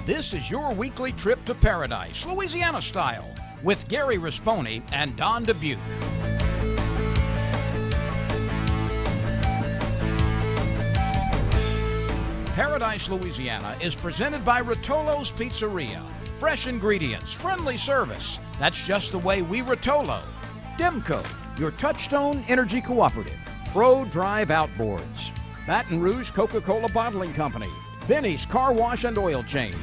This is your weekly trip to paradise, Louisiana style, with Gary Risponi and Don Dubuque. Paradise, Louisiana is presented by Rotolo's Pizzeria. Fresh ingredients, friendly service. That's just the way we Rotolo. Demco, your Touchstone Energy Cooperative. Pro Drive Outboards. Baton Rouge Coca-Cola Bottling Company. Benny's Car Wash and Oil Change.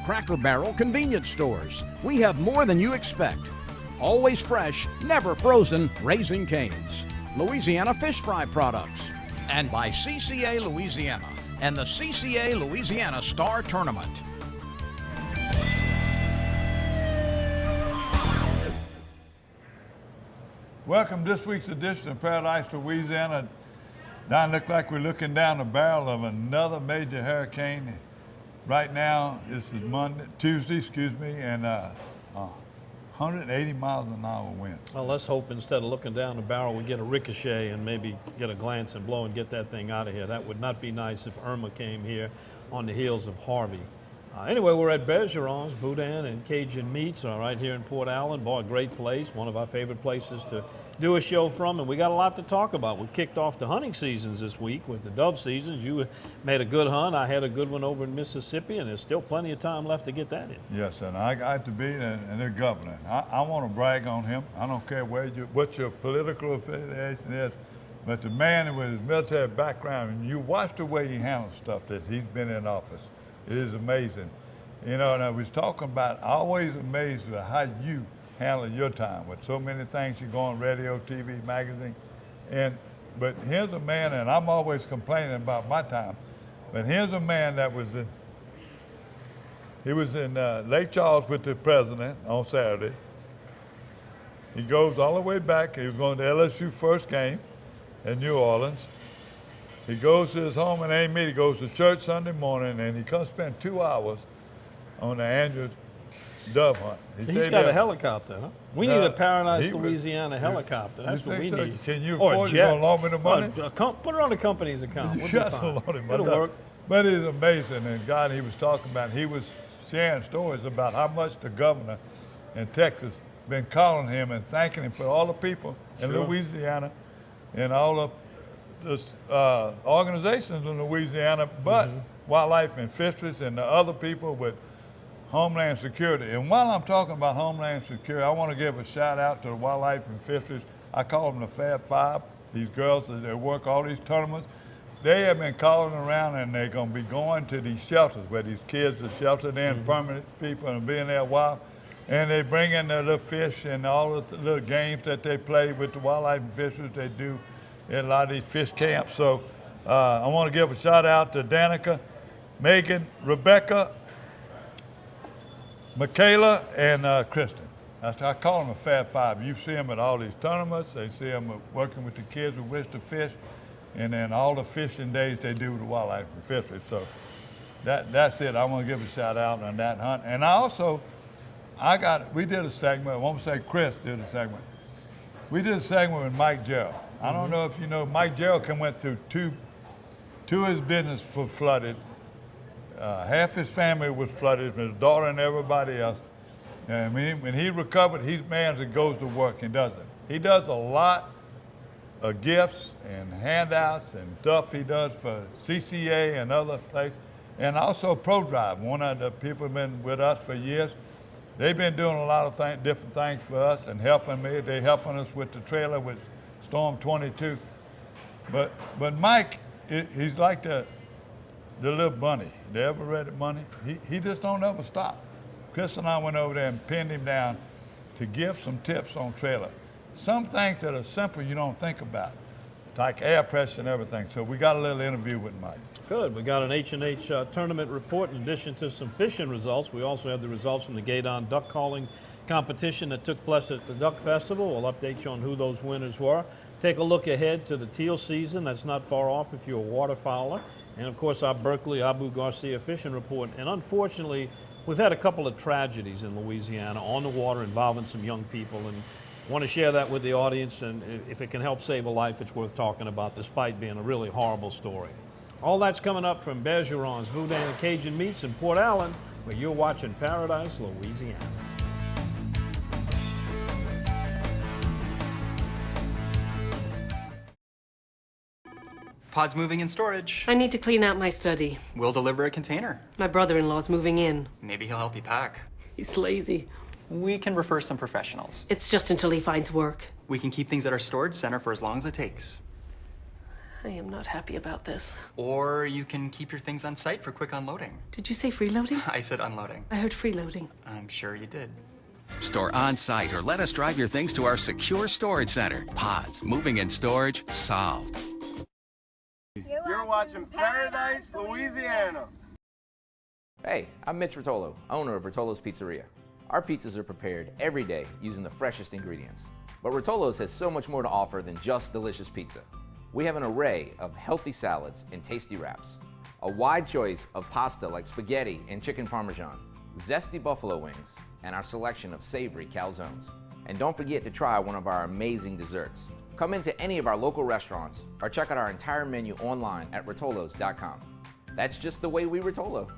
Cracker Barrel Convenience Stores. We have more than you expect. Always fresh, never frozen, Raising Cane's. Louisiana Fish Fry Products. And by CCA Louisiana and the CCA Louisiana Star Tournament. Welcome to this week's edition of Paradise, Louisiana. Don, look like we're looking down the barrel of another major hurricane. Right now, this is Tuesday, and 180 miles an hour wind. Well, let's hope instead of looking down the barrel, we get a ricochet and maybe get a glance and blow and get that thing out of here. That would not be nice if Irma came here on the heels of Harvey. Anyway, we're at Bergeron's Boudin and Cajun Meats right here in Port Allen. Boy, a great place, one of our favorite places to do a show from, and we got a lot to talk about. We kicked off the hunting seasons this week with the dove seasons. You made a good hunt. I had a good one over in Mississippi, and there's still plenty of time left to get that in. Yes, and I got to beat and their governor. I want to brag on him. I don't care what your political affiliation is, but the man with his military background, and you watch the way he handles stuff that he's been in office. It is amazing. You know, and I was talking about, always amazed at how you handle your time with so many things. You go on radio, TV, magazine, but here's a man, and I'm always complaining about my time, but here's a man that was in Lake Charles with the president on Saturday. He goes all the way back. He was going to LSU first game in New Orleans. He goes to his home in Ames. He goes to church Sunday morning, and he comes spend 2 hours on the annual dove hunt. He's got a helicopter, huh? We need a Paradise, Louisiana helicopter. That's what we need. Can you afford it? You gonna loan me the money? Put it on the company's account. You got some loan money. It'll work. But it's amazing. And God, he was talking about, he was sharing stories about how much the governor in Texas been calling him and thanking him for all the people in Louisiana and all of the organizations in Louisiana, but Wildlife and Fisheries and the other people with Homeland Security. And while I'm talking about Homeland Security, I want to give a shout out to the Wildlife and Fisheries. I call them the Fab Five. These girls that work all these tournaments, they have been calling around, and they're going to be going to these shelters where these kids are sheltered in, permanent people, and being there a while. And they bring in their little fish and all the little games that they play with the Wildlife and Fisheries. They do in a lot of these fish camps. So I want to give a shout out to Danica, Megan, Rebecca, Michaela, and Kristen. I call them a Fab Five. You see them at all these tournaments. They see them working with the kids who wish to fish, and then all the fishing days they do with the Wildlife and Fisheries. So that's it. I want to give a shout out on that hunt. And we did a segment. I won't say Chris did a segment. We did a segment with Mike Gerald. I don't know if you know, Mike Gerald went through two of his business was flooded. Half his family was flooded, his daughter and everybody else. And when he recovered, he's a man that goes to work and does it. He does a lot of gifts and handouts and stuff he does for CCA and other places. And also Pro Drive, one of the people who've been with us for years. They've been doing a lot of different things for us and helping me. They're helping us with the trailer with Storm 22. But Mike, he's like the little bunny. They ever read it, Bunny? He just don't ever stop. Chris and I went over there and pinned him down to give some tips on trailer. Some things that are simple you don't think about, like air pressure and everything. So we got a little interview with Mike. Good. We got an H&H tournament report in addition to some fishing results. We also have the results from the Gaydon duck calling competition that took place at the Duck Festival. We'll update you on who those winners were. Take a look ahead to the teal season. That's not far off if you're a waterfowler. And of course, our Berkeley Abu Garcia fishing report. And unfortunately, we've had a couple of tragedies in Louisiana on the water involving some young people. And want to share that with the audience. And if it can help save a life, it's worth talking about, despite being a really horrible story. All that's coming up from Bergeron's Boudin and Cajun Meats in Port Allen. where you're watching Paradise, Louisiana. Pod's moving in storage. I need to clean out my study. We'll deliver a container. My brother-in-law's moving in. Maybe he'll help you pack. He's lazy. We can refer some professionals. It's just until he finds work. We can keep things at our storage center for as long as it takes. I am not happy about this. Or you can keep your things on site for quick unloading. Did you say freeloading? I said unloading. I heard freeloading. I'm sure you did. Store on site or let us drive your things to our secure storage center. Pods, moving and storage, solved. You're watching Paradise, Louisiana. Hey, I'm Mitch Rotolo, owner of Rotolo's Pizzeria. Our pizzas are prepared every day using the freshest ingredients. But Rotolo's has so much more to offer than just delicious pizza. We have an array of healthy salads and tasty wraps, a wide choice of pasta like spaghetti and chicken parmesan, zesty buffalo wings, and our selection of savory calzones. And don't forget to try one of our amazing desserts. Come into any of our local restaurants or check out our entire menu online at rotolos.com. That's just the way we Rotolo.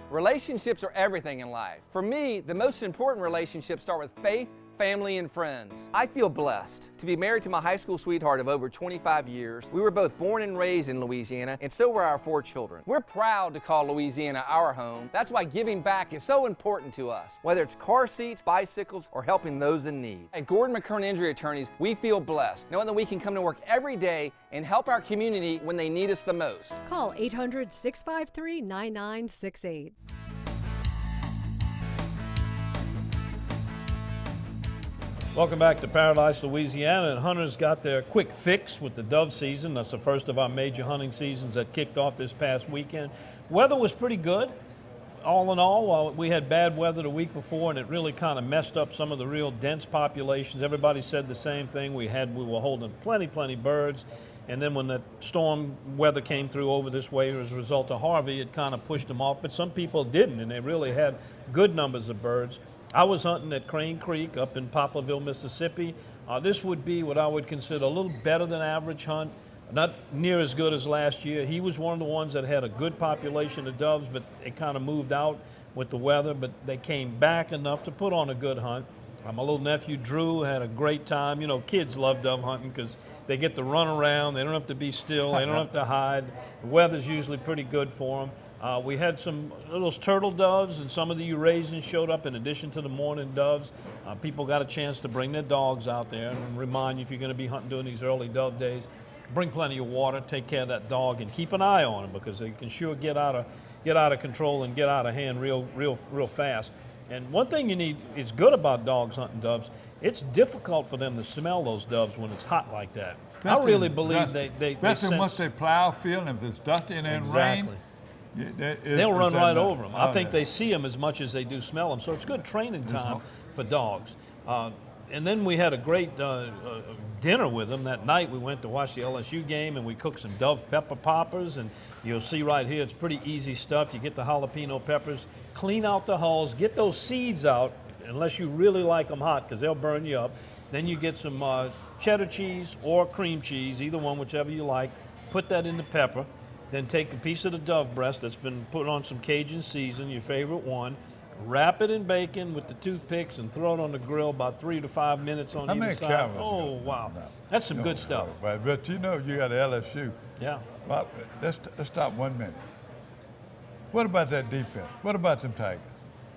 Relationships are everything in life. For me, the most important relationships start with faith, family, and friends. I feel blessed to be married to my high school sweetheart of over 25 years. We were both born and raised in Louisiana, and so were our 4 children. We're proud to call Louisiana our home. That's why giving back is so important to us, whether it's car seats, bicycles, or helping those in need. At Gordon McKern Injury Attorneys, we feel blessed, knowing that we can come to work every day and help our community when they need us the most. Call 800-653-9968. Welcome back to Paradise, Louisiana, and hunters got their quick fix with the dove season. That's the first of our major hunting seasons that kicked off this past weekend. Weather was pretty good. All in all, we had bad weather the week before, and it really kind of messed up some of the real dense populations. Everybody said the same thing. We were holding plenty birds, and then when the storm weather came through over this way as a result of Harvey, it kind of pushed them off. But some people didn't, and they really had good numbers of birds. I was hunting at Crane Creek up in Poplarville, Mississippi. This would be what I would consider a little better than average hunt, not near as good as last year. He was one of the ones that had a good population of doves, but it kind of moved out with the weather, but they came back enough to put on a good hunt. My little nephew Drew had a great time. You know, kids love dove hunting because they get to run around. They don't have to be still. They don't have to hide. The weather's usually pretty good for them. We had some of those turtle doves, and some of the Eurasians showed up in addition to the mourning doves. People got a chance to bring their dogs out there, and remind you, if you're going to be hunting during these early dove days, bring plenty of water, take care of that dog, and keep an eye on them, because they can sure get out of control and get out of hand real fast. And one thing you need is good about dogs hunting doves. It's difficult for them to smell those doves when it's hot like that. I really believe they especially once they plow a field, and if it's dusty and then rain. They'll run right over them. I think they see them as much as they do smell them. So it's good training time for dogs. And then we had a great dinner with them that night. We went to watch the LSU game, and we cooked some Dove pepper poppers. And you'll see right here, it's pretty easy stuff. You get the jalapeno peppers, clean out the hulls, get those seeds out, unless you really like them hot, because they'll burn you up. Then you get some cheddar cheese or cream cheese, either one, whichever you like. Put that in the pepper. Then take a piece of the dove breast that's been put on some Cajun season, your favorite one, wrap it in bacon with the toothpicks, and throw it on the grill about 3 to 5 minutes on either side. Cameras oh, wow. That's some good stuff. But you know, you got LSU. Yeah. Well, let's stop 1 minute. What about that defense? What about them Tigers?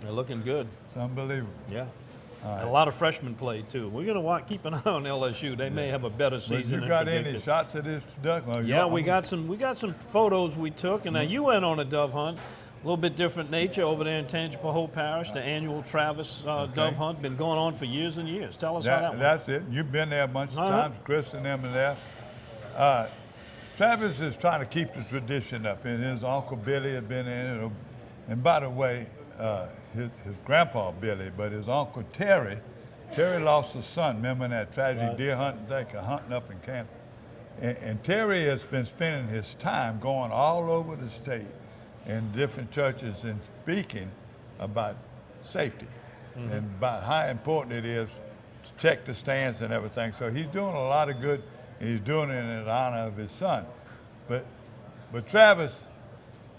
They're looking good. It's unbelievable. Yeah. Right. A lot of freshmen played, too. We're going to keep an eye on LSU. They may have a better season. But you got any shots at this duck? Yeah, we got some photos we took, and now you went on a dove hunt. A little bit different nature over there in Tangipahoa Parish, the annual Travis dove hunt. Been going on for years and years. Tell us how that went. That's it. You've been there a bunch of times. Chris and them are there. Travis is trying to keep the tradition up, and his uncle Billy had been in it. And by the way, his grandpa Billy, but his uncle Terry lost his son. Remember that tragedy deer hunting thing, hunting up in Kansas? And Terry has been spending his time going all over the state in different churches and speaking about safety and about how important it is to check the stands and everything. So he's doing a lot of good, and he's doing it in honor of his son. But Travis,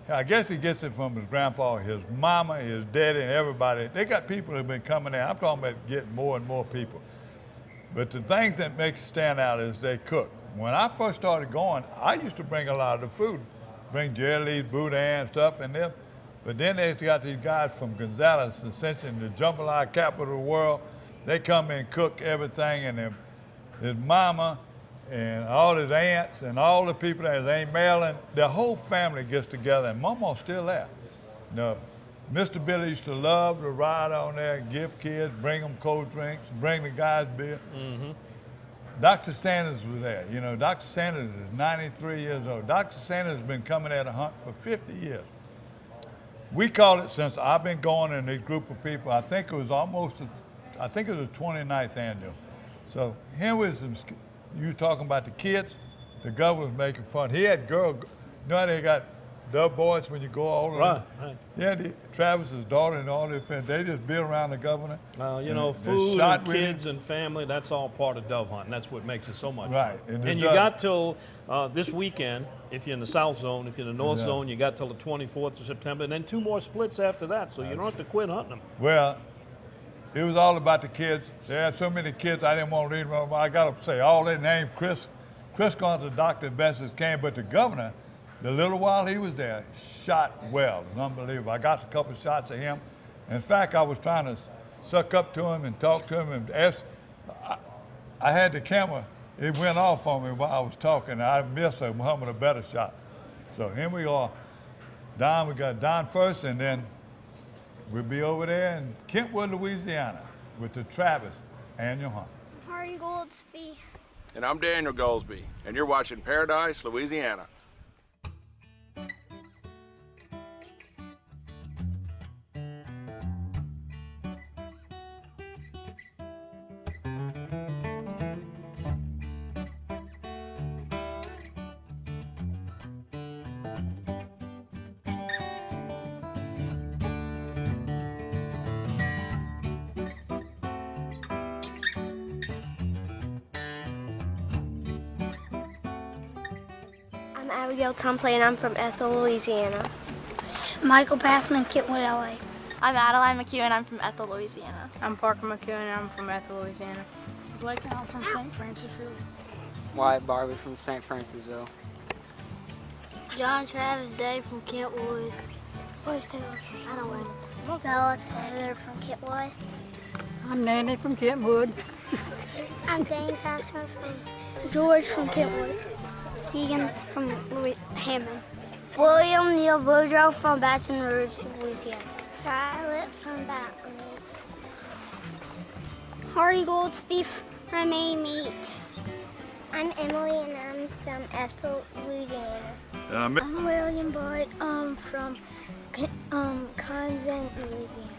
I guess he gets it from his grandpa, his mama, his daddy, and everybody. They got people who've been coming there. I'm talking about getting more and more people. But the things that makes it stand out is they cook. When I first started going, I used to bring a lot of the food, bring jellies, boudin and stuff, and them. But then they got these guys from Gonzales, essentially the jambalaya capital of the world. They come and cook everything, and his mama and all his aunts and all the people that his Aunt Marilyn, the whole family gets together, and Mama's still there. Now, Mr. Billy used to love to ride on there, give kids, bring them cold drinks, bring the guys beer. Mm-hmm. Dr. Sanders was there. You know, Dr. Sanders is 93 years old. Dr. Sanders has been coming at a hunt for 50 years. We call it, since I've been going in this group of people, I think it was the 29th annual. So here was some, you talking about the kids, the governor was making fun. He had girls, you know how they got the boys when you go all around? Right. Yeah, Travis's daughter and all their friends, they just be around the governor. You know, food and kids and family, that's all part of dove hunting. That's what makes it so much right. fun. And you got till this weekend, if you're in the South Zone, if you're in the North Zone, you got till the 24th of September, and then 2 more splits after that, so you don't have to quit hunting them. Well, it was all about the kids. They had so many kids, I didn't want to read them. I got to say all their names. Chris gone to the doctor as best as can, but the governor, the little while he was there, shot well. It was unbelievable. I got a couple of shots of him. In fact, I was trying to suck up to him and talk to him and ask. I had the camera. It went off on me while I was talking. I missed a better shot. So here we are. Don, we got Don first, and then we'll be over there in Kentwood, Louisiana with the Travis annual hunt. Hardy Goldsby. And I'm Daniel Goldsby, and you're watching Paradise, Louisiana. I'm Abigail Tomplay, and I'm from Ethel, Louisiana. Michael Passman, Kentwood, LA. I'm Adeline McHugh, and I'm from Ethel, Louisiana. I'm Parker McHugh, and I'm from Ethel, Louisiana. Blake, and I'm from St. Francisville. Wyatt Barbie from St. Francisville. John Travis Day from Kentwood. Boyce Taylor from Cottonwood. Dallas Taylor from Kentwood. I'm Nanny from Kentwood. I'm Dane Passman from George from Kentwood. Keegan from Hammond. William Neal Boudreaux from Baton Rouge, Louisiana. Charlotte from Baton Rouge. Hardy Goldsby from Amite. I'm Emily, and I'm from Ethel, Louisiana. I'm William Boyd from Convent, Louisiana.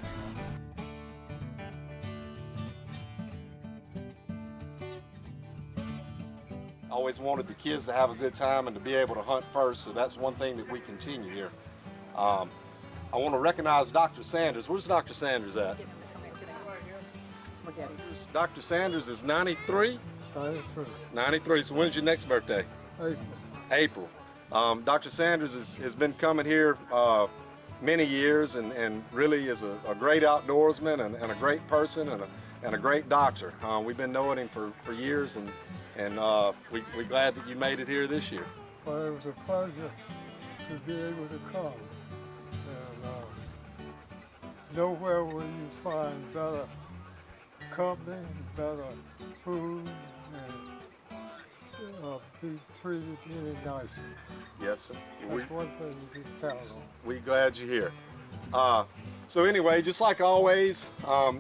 I always wanted the kids to have a good time and to be able to hunt first, so that's one thing that we continue here. I want to recognize Dr. Sanders. Where's Dr. Sanders at? Dr. Sanders is 93? 93. So when's your next birthday? April. Dr. Sanders has been coming here many years and really is a great outdoorsman and a great person and a great doctor. We've been knowing him for years, and we're glad that you made it here this year. Well, it was a pleasure to be able to come. And nowhere will you find better company, better food, and be treated any nicer. Yes, sir. That's one thing you can count on. We're glad you're here. So anyway, just like always,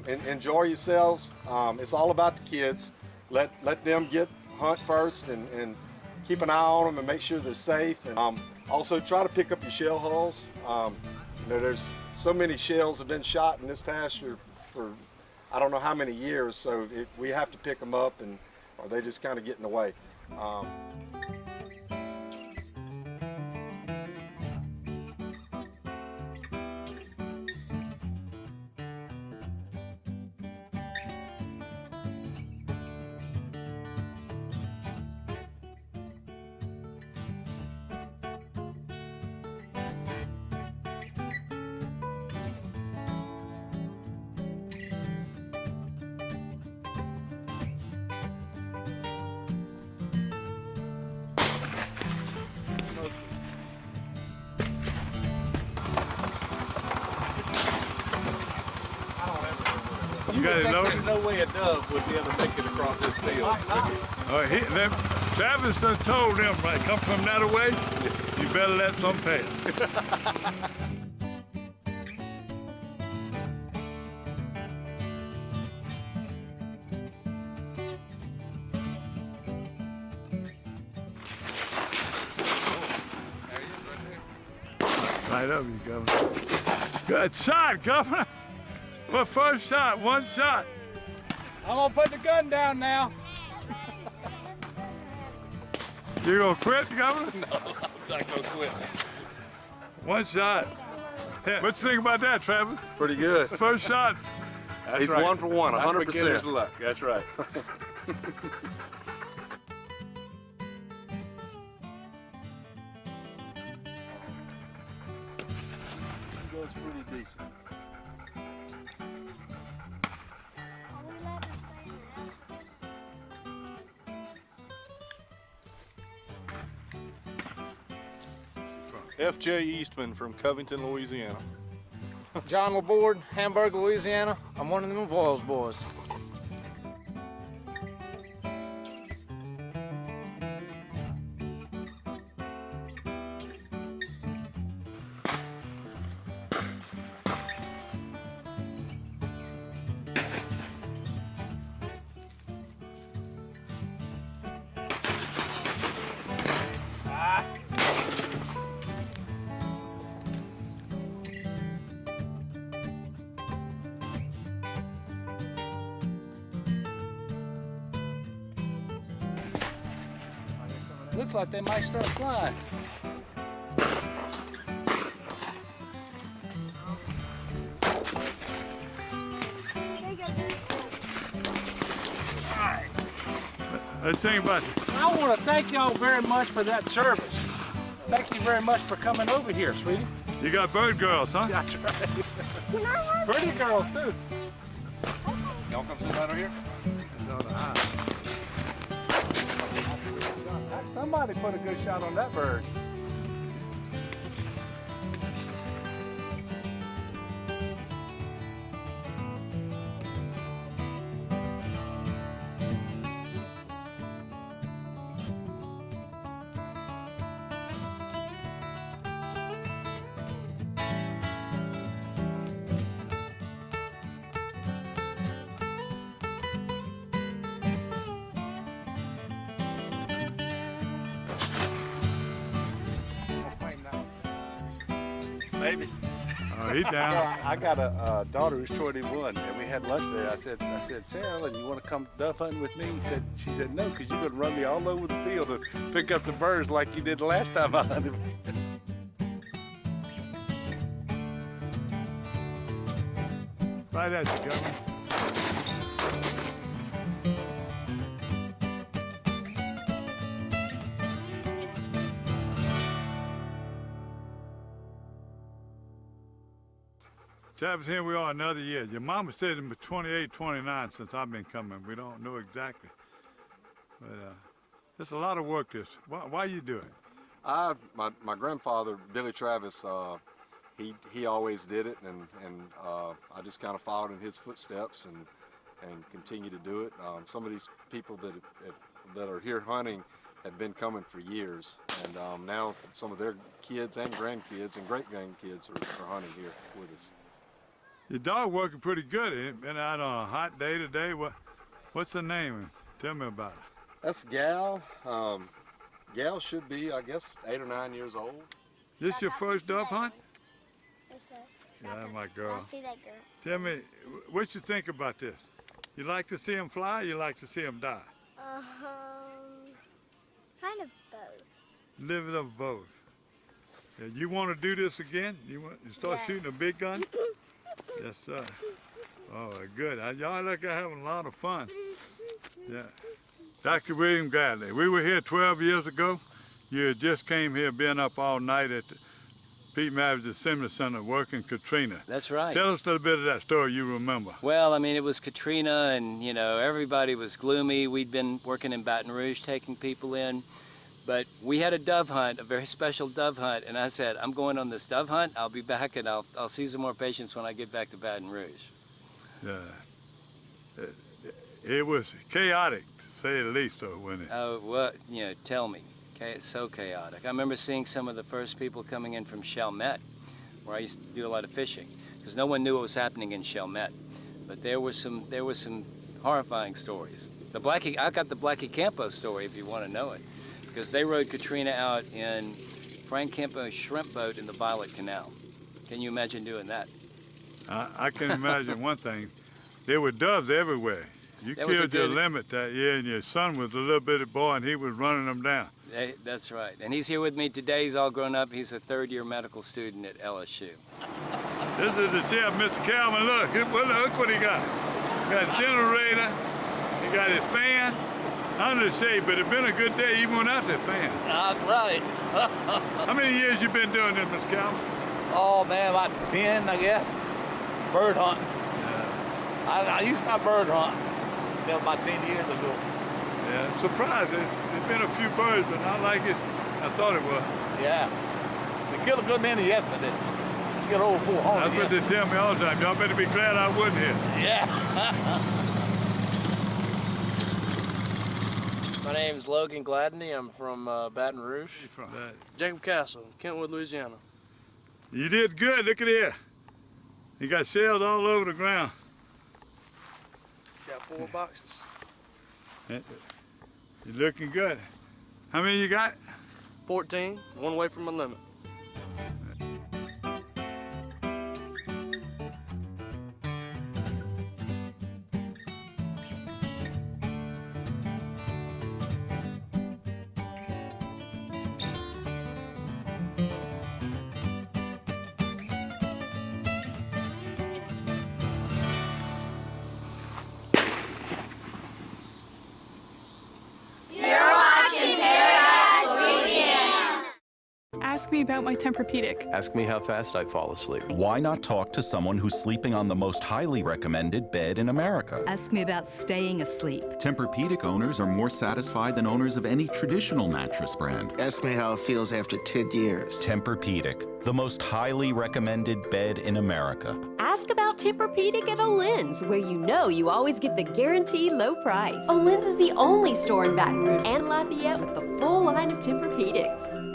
enjoy yourselves. It's all about the kids. Let them hunt first and keep an eye on them and make sure they're safe. And also try to pick up your shell hulls. There's so many shells have been shot in this pasture for I don't know how many years, so we have to pick them up, or they just kind of get in the way. You got it loaded? There's no way a dove would be able to make it across this field. Travis done told them, right, come from that away, you better let some pass. Right up, you Governor. Good shot, Governor. Well, first shot, one shot. I'm gonna put the gun down now. You gonna quit, Governor? No, I'm not gonna quit. One shot. What you think about that, Travis? Pretty good. First shot. That's He's right. 1 for 1, 100%. Beginner's luck. That's right. Goes pretty decent. F.J. Eastman from Covington, Louisiana. John Laborde, Hamburg, Louisiana. I'm one of them Voiles boys. Looks like they might start flying. Let's think about it. I want to thank y'all very much for that service. Thank you very much for coming over here, sweetie. You got bird girls, huh? That's right. Pretty girls, too. Y'all come sit down over here? Somebody put a good shot on that bird. Maybe. Oh, he's down. I got a daughter who's 21, and we had lunch there. I said, Sarah, you want to come dove hunting with me? She said, no, because you're going to run me all over the field and pick up the birds like you did the last time I hunted. Right at you, Governor. Travis, here we are another year. Your mama said it's been 28, 29 since I've been coming. We don't know exactly. But it's a lot of work this. Why you do it? My grandfather, Billy Travis, he always did it, and I just kind of followed in his footsteps and continue to do it. Some of these people that are here hunting have been coming for years, and now some of their kids and grandkids and great-grandkids are hunting here with us. Your dog working pretty good. It been out on a hot day today. What's her name? Tell me about it. That's Gal. Gal should be, I guess, 8 or 9 years old. This your first dove hunt? Yes, sir. Yeah, my girl. I see that girl. Tell me, what you think about this? You like to see them fly, or you like to see them die? Kind of both. Live of both. Yeah, you want to do this again? You start shooting a big gun? Yes, sir. Oh, good. Y'all look like having a lot of fun. Yeah. Dr. William Gadley, we were here 12 years ago. You had just came here, been up all night at the Pete Mavis Assembly Center working Katrina. That's right. Tell us a little bit of that story you remember. Well, I mean, it was Katrina, and, you know, everybody was gloomy. We'd been working in Baton Rouge, taking people in. But we had a dove hunt, a very special dove hunt, and I said, I'm going on this dove hunt. I'll be back, and I'll see some more patients when I get back to Baton Rouge. Yeah. It was chaotic, to say the least, though, wasn't it? Oh, well, tell me. It's so chaotic. I remember seeing some of the first people coming in from Chalmette, where I used to do a lot of fishing, because no one knew what was happening in Chalmette. But there were some horrifying stories. I got the Blackie Campo story if you want to know it, because they rode Katrina out in Frank Campo's shrimp boat in the Violet Canal. Can you imagine doing that? I can imagine one thing. There were doves everywhere. You killed your limit that year, and your son was a little bitty boy, and he was running them down. That's right. And he's here with me today. He's all grown up. He's a third-year medical student at LSU. This is the chef, Mr. Calvin. Look what he got. He got a generator. He got his fan. Under the shade, but it's been a good day even without that fan. That's right. How many years you been doing this, Mr. Calvin? Oh, man, about 10, I guess. Bird hunting. Yeah. I used to not bird hunt until about 10 years ago. Yeah, surprised. There's been a few birds, but not like it. I thought it was. Yeah. We killed a good many yesterday. We killed over 400. That's what they tell me all the time. Y'all better be glad I wasn't here. Yeah. My name's Logan Gladney. I'm from Baton Rouge. Jacob Castle, Kentwood, Louisiana. You did good. Look at here. You got shells all over the ground. Got 4 boxes. You're looking good. How many you got? 14, one away from my limit. Ask me about my Tempur-Pedic. Ask me how fast I fall asleep. Why not talk to someone who's sleeping on the most highly recommended bed in America? Ask me about staying asleep. Tempur-Pedic owners are more satisfied than owners of any traditional mattress brand. Ask me how it feels after 10 years. Tempur-Pedic, the most highly recommended bed in America. Ask about Tempur-Pedic at Olin's, where you know you always get the guaranteed low price. Olin's is the only store in Baton Rouge and Lafayette with the full line of Tempur-Pedics.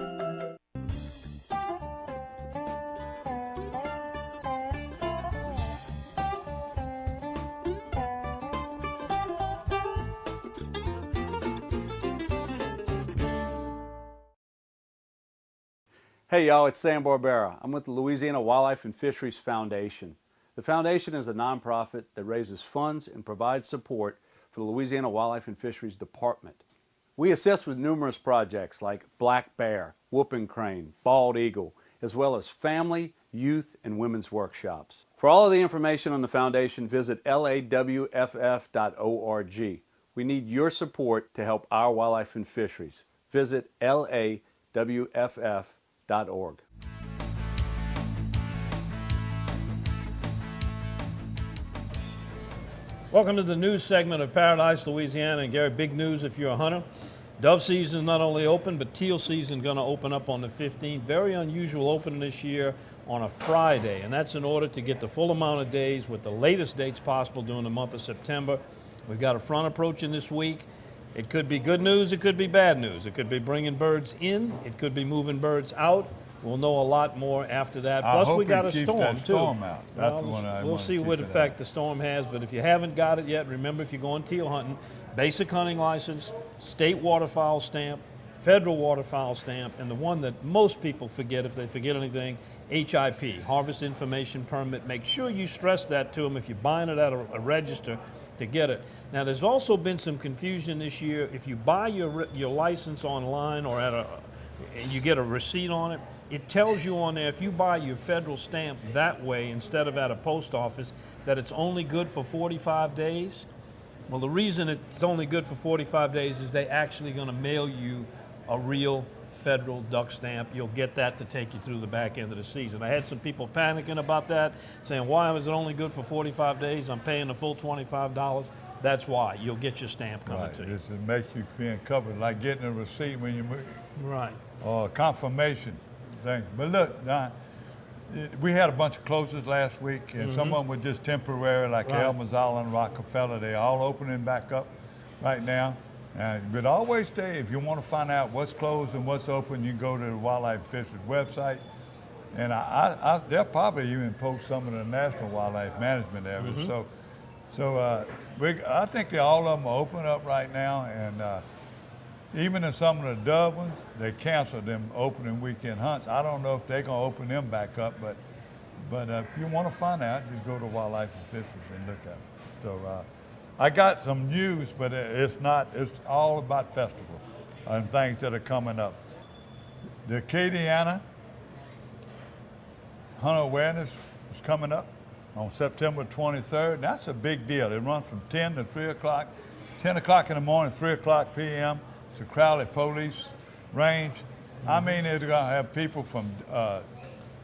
Hey y'all, it's Sam Barbera. I'm with the Louisiana Wildlife and Fisheries Foundation. The foundation is a nonprofit that raises funds and provides support for the Louisiana Wildlife and Fisheries Department. We assist with numerous projects like black bear, whooping crane, bald eagle, as well as family, youth, and women's workshops. For all of the information on the foundation, visit lawff.org. We need your support to help our wildlife and fisheries. Visit lawff.org. Welcome to the news segment of Paradise, Louisiana. And Gary, big news if you're a hunter. Dove season is not only open, but teal season is going to open up on the 15th. Very unusual opening this year on a Friday, and that's in order to get the full amount of days with the latest dates possible during the month of September. We've got a front approaching this week. It could be good news, it could be bad news. It could be bringing birds in, it could be moving birds out. We'll know a lot more after that. Plus, we got a storm, too. Out. That's the one we'll see what effect the storm has, but if you haven't got it yet, remember, if you're going teal hunting, basic hunting license, state waterfowl stamp, federal waterfowl stamp, and the one that most people forget if they forget anything, HIP, Harvest Information Permit. Make sure you stress that to them if you're buying it at a register to get it. Now, there's also been some confusion this year. If you buy your license online or and you get a receipt on it, it tells you on there, if you buy your federal stamp that way instead of at a post office, that it's only good for 45 days. Well, the reason it's only good for 45 days is they actually going to mail you a real federal duck stamp. You'll get that to take you through the back end of the season. I had some people panicking about that, saying, why is it only good for 45 days? I'm paying the full $25. That's why. You'll get your stamp coming to you. It makes you being covered, like getting a receipt when you move. Right. Or confirmation thing. But look, Don, We had a bunch of closures last week, and some of them were just temporary, like Elmer's Island, Rockefeller. They're all opening back up right now. But always stay, if you want to find out what's closed and what's open, you go to the Wildlife Fisheries website. And they'll probably even post some of the National Wildlife Management areas. I think all of them are open up right now, and even in some of the dove ones, they canceled them opening weekend hunts. I don't know if they're going to open them back up, but if you want to find out, just go to Wildlife and Fisheries and look at it. So I got some news, but it's all about festivals and things that are coming up. The Acadiana Hunter Awareness is coming up on September 23rd. That's a big deal. It runs from 10 to 3 o'clock, 10 o'clock in the morning, 3 o'clock p.m. It's a Crowley Police Range. I mean, they're going to have people from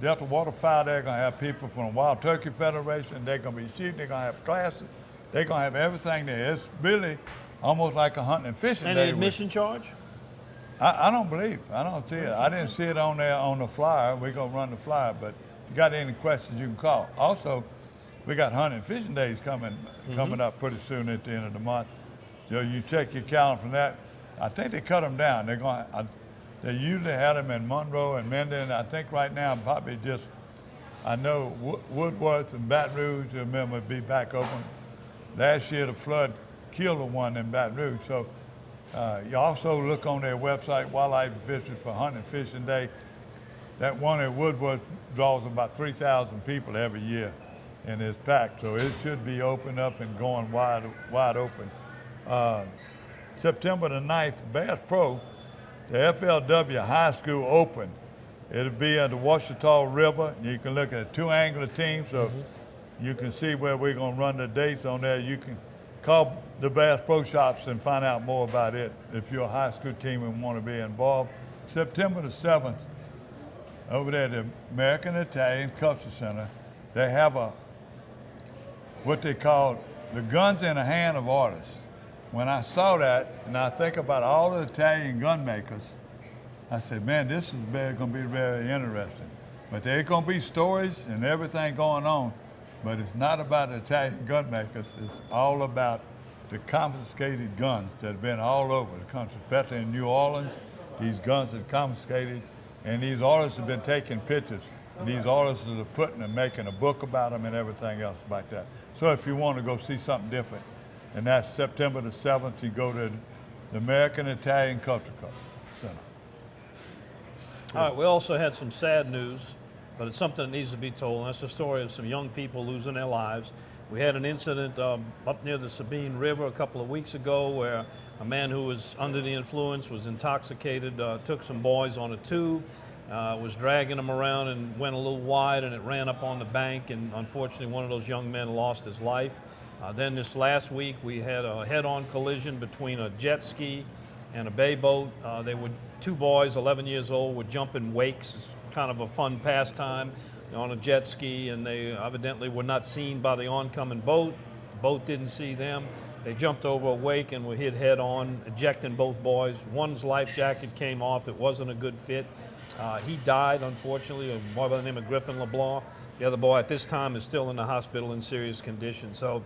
Delta Waterfowl. They're going to have people from the Wild Turkey Federation. They're going to be shooting. They're going to have classes. They're going to have everything there. It's really almost like a hunting and fishing day. Any admission charge? I don't see it. I didn't see it on there on the flyer. We're going to run the flyer, but if you got any questions, you can call. Also, we got hunting and fishing days coming up pretty soon at the end of the month. So you check your calendar from that. I think they cut them down. They usually had them in Monroe and Mendon. I think right now probably just, I know Woodworth and Baton Rouge, remember, be back open. Last year the flood killed the one in Baton Rouge. So you also look on their website, Wildlife and Fisheries, for hunting and fishing day. That one at Woodworth draws about 3,000 people every year, and it's packed. So it should be open up and going wide open. September the 9th, Bass Pro, the FLW High School Open. It'll be at the Washita River. You can look at 2 angler teams, so you can see where we're going to run the dates on there. You can call the Bass Pro Shops and find out more about it if you're a high school team and want to be involved. September the 7th, over there at the American Italian Culture Center, they have what they call the guns in the hand of artists. When I saw that, and I think about all the Italian gun makers, I said, man, this is going to be very interesting. But there's going to be stories and everything going on, but it's not about the Italian gun makers. It's all about the confiscated guns that have been all over the country, especially in New Orleans. These guns are confiscated, and these artists have been taking pictures. And these artists are putting and making a book about them and everything else like that. So if you want to go see something different, and that's September the 7th, you go to the American Italian Culture Center. All right, we also had some sad news, but it's something that needs to be told, and that's the story of some young people losing their lives. We had an incident up near the Sabine River a couple of weeks ago where a man who was under the influence, was intoxicated, took some boys on a tube, was dragging them around and went a little wide, and it ran up on the bank, and unfortunately one of those young men lost his life. Then this last week we had a head-on collision between a jet ski and a bay boat. They were 2 boys, 11 years old, were jumping wakes. It's kind of a fun pastime on a jet ski, and they evidently were not seen by the oncoming boat. The boat didn't see them. They jumped over a wake and were hit head-on, ejecting both boys. One's life jacket came off. It wasn't a good fit. He died, unfortunately, a boy by the name of Griffin LeBlanc. The other boy at this time is still in the hospital in serious condition. So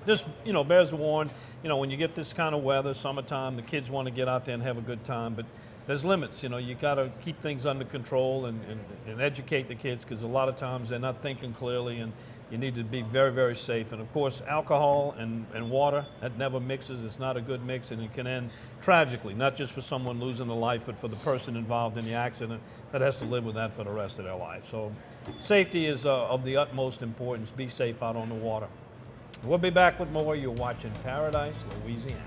just, bears to warn, when you get this kind of weather, summertime, the kids want to get out there and have a good time, but there's limits. You got to keep things under control and educate the kids, because a lot of times they're not thinking clearly, and you need to be very, very safe. And of course, alcohol and water, that never mixes. It's not a good mix, and it can end tragically, not just for someone losing their life, but for the person involved in the accident that has to live with that for the rest of their life. So safety is of the utmost importance. Be safe out on the water. We'll be back with more. You're watching Paradise, Louisiana.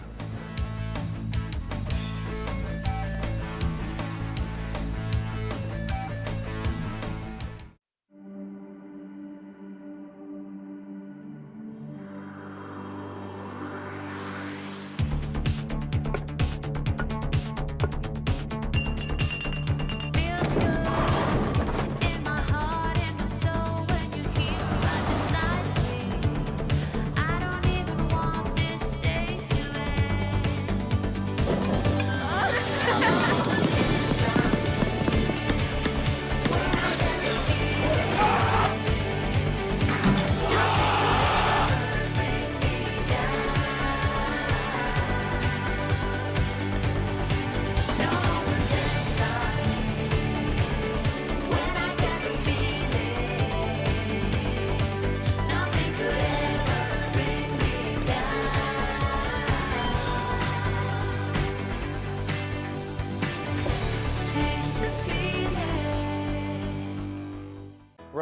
I don't even want this day to end.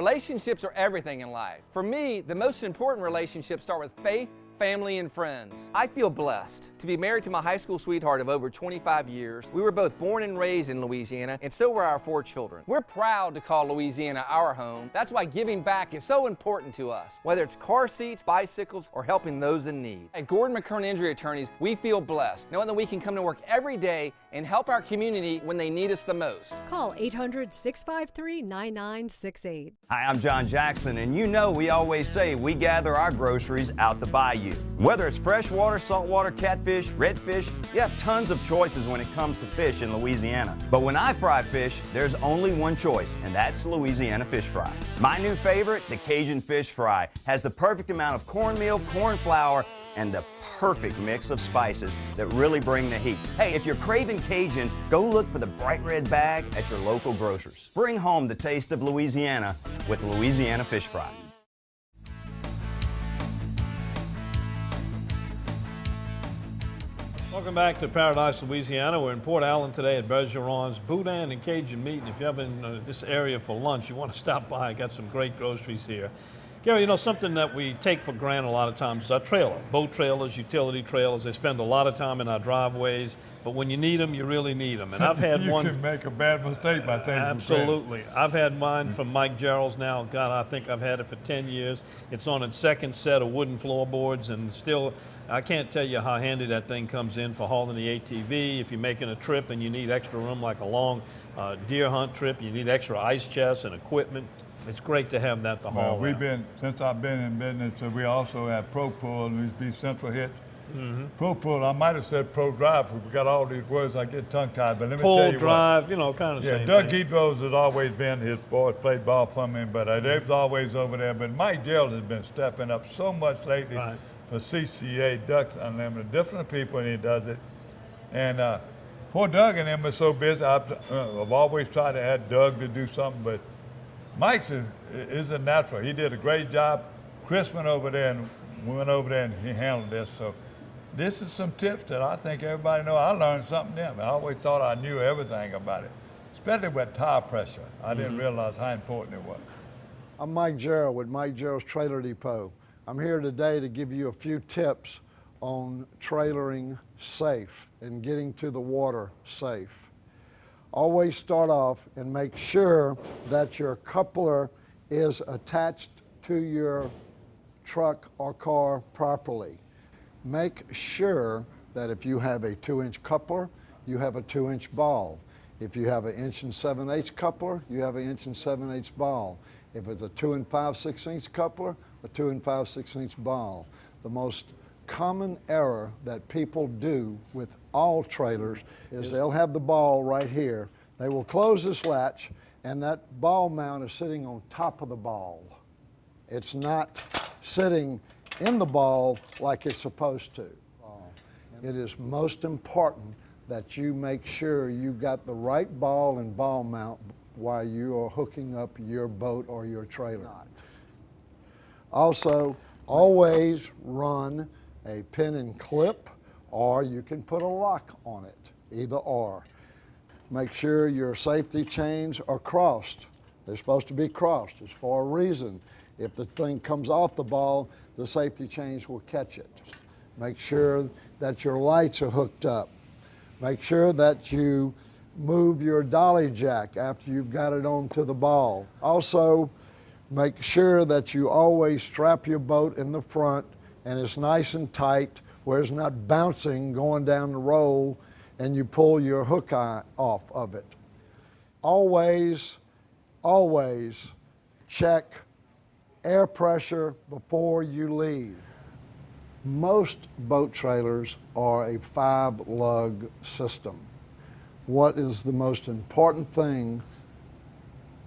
Relationships are everything in life. For me, the most important relationships start with faith, family, and friends. I feel blessed to be married to my high school sweetheart of over 25 years. We were both born and raised in Louisiana, and so were our 4 children. We're proud to call Louisiana our home. That's why giving back is so important to us, whether it's car seats, bicycles, or helping those in need. At Gordon McKern Injury Attorneys, we feel blessed, knowing that we can come to work every day and help our community when they need us the most. Call 800-653-9968. Hi, I'm John Jackson, and you know we always say we gather our groceries out the bayou. Whether it's freshwater, saltwater, catfish, redfish, you have tons of choices when it comes to fish in Louisiana. But when I fry fish, there's only one choice, and that's Louisiana fish fry. My new favorite, the Cajun fish fry, has the perfect amount of cornmeal, corn flour, and the perfect mix of spices that really bring the heat. Hey, if you're craving Cajun, go look for the bright red bag at your local grocers. Bring home the taste of Louisiana with Louisiana fish fry. Welcome back to Paradise, Louisiana. We're in Port Allen today at Bergeron's Boudin and Cajun Meat. And if you're ever in this area for lunch, you want to stop by. Got some great groceries here. Gary, you know, something that we take for granted a lot of times is our trailer. Boat trailers, utility trailers, they spend a lot of time in our driveways, but when you need them, you really need them. And I've had you one. You can make a bad mistake by taking Absolutely. I've had mine from Mike Gerald's now. God, I think I've had it for 10 years. It's on its second set of wooden floorboards, and still, I can't tell you how handy that thing comes in for hauling the ATV. If you're making a trip and you need extra room, like a long deer hunt trip, you need extra ice chests and equipment. It's great to have that to haul. Since I've been in business, we also have Pro Pull and these be central hits. Mm-hmm. Pro Pull, I might have said Pro Drive, we got all these words, I get tongue-tied, but let me Pull, tell you drive, what. you know, kind of yeah, same Doug thing. Edrose has always been, his boys played ball for me, but they was always over there. But Mike Gerald has been stepping up so much lately for CCA, Ducks Unlimited, different people, and he does it. And poor Doug and him are so busy. I've always tried to add Doug to do something, but Mike's is a natural. He did a great job. Chris went over there and he handled this. So this is some tips that I think everybody know. I learned something new. I always thought I knew everything about it, especially with tire pressure. I didn't realize how important it was. I'm Mike Gerald with Mike Gerald's Trailer Depot. I'm here today to give you a few tips on trailering safe and getting to the water safe. Always start off and make sure that your coupler is attached to your truck or car properly. Make sure that if you have a 2-inch coupler, you have a 2-inch ball. If you have an 1 7/8 coupler, you have an 1 7/8 ball. If it's a 2 5/6 coupler, a 2 5/6 ball. The most common error that people do with all trailers is they'll have the ball right here. They will close this latch and that ball mount is sitting on top of the ball. It's not sitting in the ball like it's supposed to. It is most important that you make sure you got the right ball and ball mount while you are hooking up your boat or your trailer. Also, always run a pin and clip, or you can put a lock on it, either or. Make sure your safety chains are crossed. They're supposed to be crossed. It's for a reason. If the thing comes off the ball, the safety chains will catch it. Make sure that your lights are hooked up. Make sure that you move your dolly jack after you've got it onto the ball. Also, make sure that you always strap your boat in the front and it's nice and tight where it's not bouncing going down the roll and you pull your hook eye off of it. Always, always check air pressure before you leave. Most boat trailers are a 5-lug system. What is the most important thing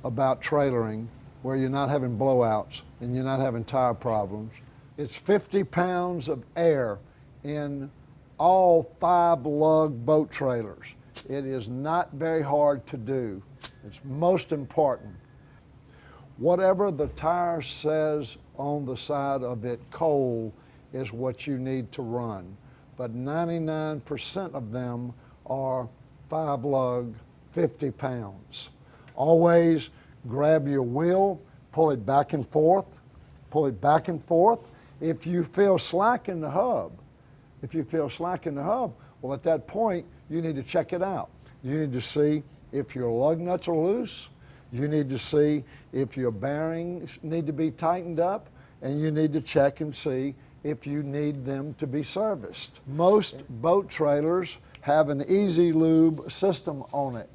about trailering where you're not having blowouts and you're not having tire problems? It's 50 pounds of air in all 5-lug boat trailers. It is not very hard to do. It's most important. Whatever the tire says on the side of it cold is what you need to run. But 99% of them are 5-lug, 50 pounds. Always grab your wheel, pull it back and forth, pull it back and forth. If you feel slack in the hub, well, at that point, you need to check it out. You need to see if your lug nuts are loose. You need to see if your bearings need to be tightened up, and you need to check and see if you need them to be serviced. Most boat trailers have an easy lube system on it.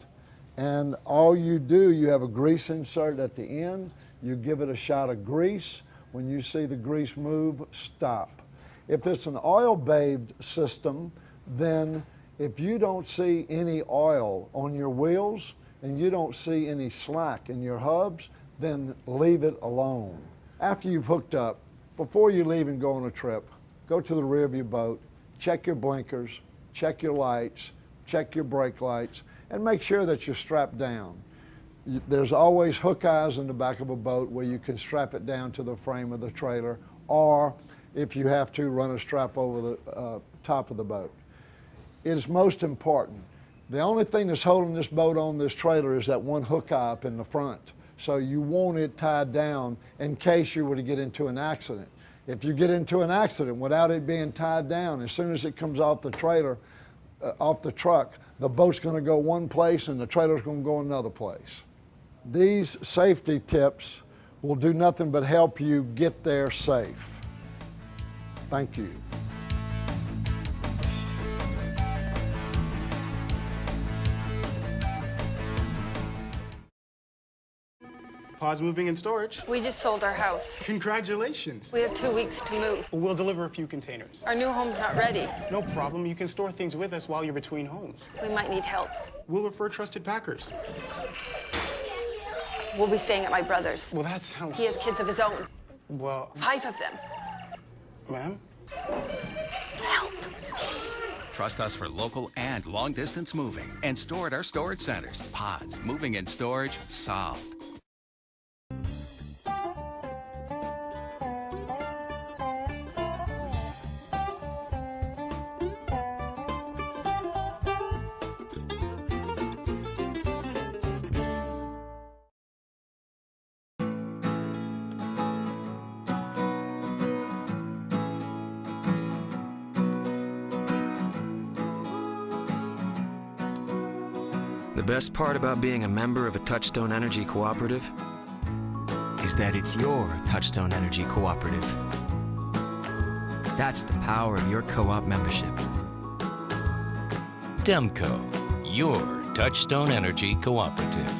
And all you do, you have a grease insert at the end, you give it a shot of grease. When you see the grease move, stop. If it's an oil-bathed system, then if you don't see any oil on your wheels and you don't see any slack in your hubs, then leave it alone. After you've hooked up, before you leave and go on a trip, go to the rear of your boat, check your blinkers, check your lights, check your brake lights, and make sure that you're strapped down. There's always hook eyes in the back of a boat where you can strap it down to the frame of the trailer, or if you have to, run a strap over the top of the boat. It is most important. The only thing that's holding this boat on this trailer is that one hook eye up in the front. So you want it tied down in case you were to get into an accident. If you get into an accident without it being tied down, as soon as it comes off the trailer, off the truck, the boat's going to go one place and the trailer's going to go another place. These safety tips will do nothing but help you get there safe. Thank you. Pause moving and storage. We just sold our house. Congratulations. We have 2 weeks to move. We'll deliver a few containers. Our new home's not ready. No problem. You can store things with us while you're between homes. We might need help. We'll refer trusted packers. We'll be staying at my brother's. Well, that sounds... He has kids of his own. Well... 5 of them. Ma'am? Help. Trust us for local and long-distance moving and store at our storage centers. Pods, moving and storage, solved. The best part about being a member of a Touchstone Energy Cooperative is that it's your Touchstone Energy Cooperative. That's the power of your co-op membership. Demco, your Touchstone Energy Cooperative.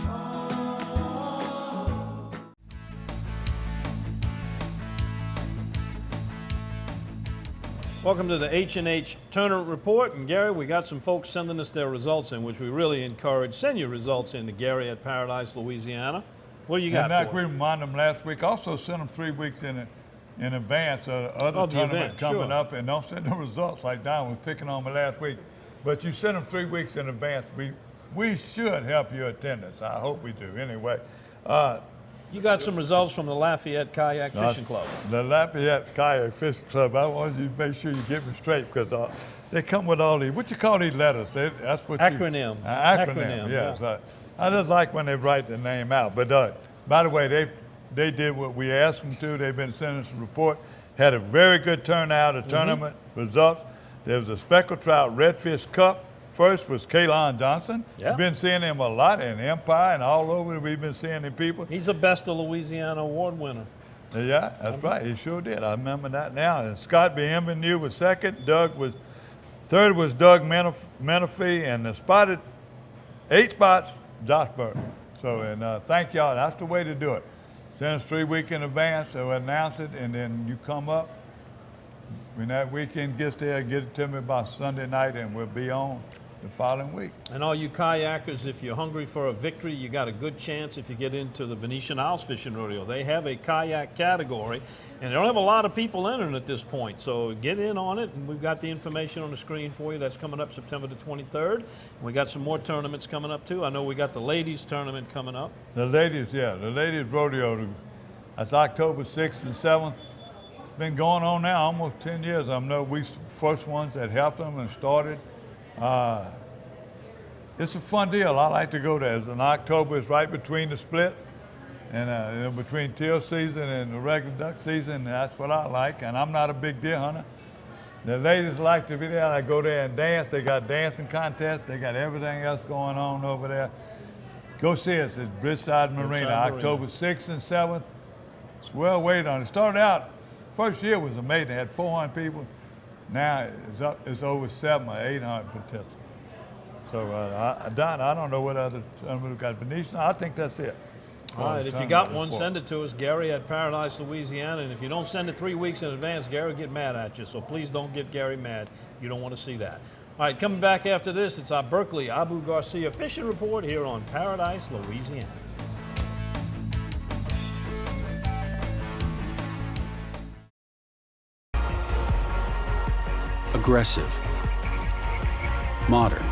Welcome to the H&H Tournament Report. And Gary, we got some folks sending us their results in, which we really encourage. Send your results in to Gary at Paradise, Louisiana. What do you got and like for we us? reminded them last week, also send them 3 weeks in advance of other the tournament event, coming sure. up, and don't send the results like Don was picking on me last week. But you send them 3 weeks in advance. We should help your attendance. I hope we do. Anyway. You got some results from the Lafayette Kayak Fishing Club. The Lafayette Kayak Fishing Club. I want you to make sure you get me straight because they come with all these. What you call these letters? That's what Acronym. Acronym. Yes. Yeah. I just like when they write the name out. But by the way, they did what we asked them to. They've been sending us a report. Had a very good turnout of tournament results. There was a speckled trout redfish cup. First was Kalon Johnson. Yeah. We've been seeing him a lot in Empire and all over. We've been seeing him people. He's a Best of Louisiana award winner. Yeah, that's right. He sure did. I remember that now. And Scott B. Embenew was second. Third was Doug Menifee, and the spotted 8 spots, Josh Burke. So, and thank y'all. That's the way to do it. Send us 3 weeks in advance, so announce it, and then you come up. When that weekend gets there, get it to me by Sunday night, and we'll be on the following week. And all you kayakers, if you're hungry for a victory, you got a good chance if you get into the Venetian Isles Fishing Rodeo. They have a kayak category, and they don't have a lot of people entering at this point. So get in on it, and we've got the information on the screen for you. That's coming up September the 23rd. And we got some more tournaments coming up, too. I know we got the ladies tournament coming up. The ladies rodeo. That's October 6th and 7th. It's been going on now almost 10 years. I know we first ones that helped them and started. It's a fun deal. I like to go there. It's in October. It's right between the splits. And between teal season and the regular duck season, that's what I like. And I'm not a big deer hunter. The ladies like to be there. I go there and dance. They got dancing contests. They got everything else going on over there. Go see us at Bridgeside Marina, October 6th and 7th. It's well weighed on. It started out, first year was amazing. They had 400 people. Now it's over 700 or 800 participants. So Don, I don't know what other tournament we've got. Venetian, I think that's it. All right, if you got one, send it to us, Gary at Paradise, Louisiana. And if you don't send it 3 weeks in advance, Gary will get mad at you. So please don't get Gary mad. You don't want to see that. All right, coming back after this, it's our Berkeley Abu Garcia Fishing Report here on Paradise, Louisiana. Aggressive, modern,